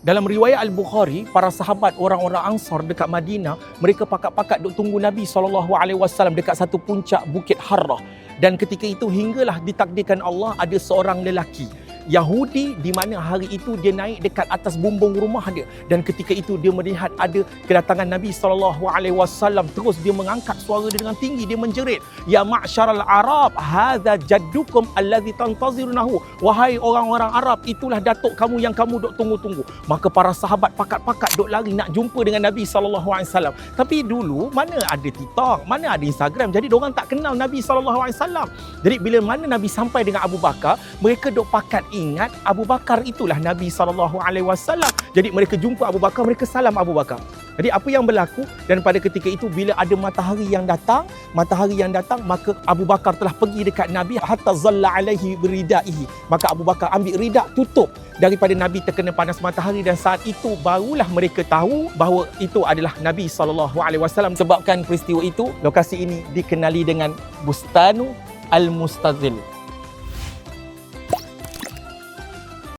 Dalam riwayat Al-Bukhari, para sahabat orang-orang Ansar dekat Madinah, mereka pakat-pakat duk tunggu Nabi SAW dekat satu puncak Bukit Harrah. Dan ketika itu hinggalah ditakdirkan Allah ada seorang lelaki Yahudi di mana hari itu dia naik dekat atas bumbung rumah dia, dan ketika itu dia melihat ada kedatangan Nabi SAW. Terus dia mengangkat suara dia dengan tinggi, dia menjerit, "Ya ma'syaral Arab, hadza jaddukum allazi tantazirunahu." Wahai orang-orang Arab, itulah datuk kamu yang kamu duk tunggu-tunggu. Maka para sahabat pakat-pakat duk lari nak jumpa dengan Nabi SAW. Tapi dulu mana ada TikTok, mana ada Instagram, jadi diorang tak kenal Nabi SAW. Jadi bila mana Nabi sampai dengan Abu Bakar, mereka duk pakat ingat Abu Bakar itulah Nabi SAW. Jadi mereka jumpa Abu Bakar, mereka salam Abu Bakar. Jadi apa yang berlaku? Dan pada ketika itu bila ada matahari yang datang, maka Abu Bakar telah pergi dekat Nabi hatta zalla alaihi biridaihi. Maka Abu Bakar ambil ridak tutup daripada Nabi terkena panas matahari, dan saat itu barulah mereka tahu bahawa itu adalah Nabi SAW. Sebabkan peristiwa itu, lokasi ini dikenali dengan Bustanu Al-Mustazil.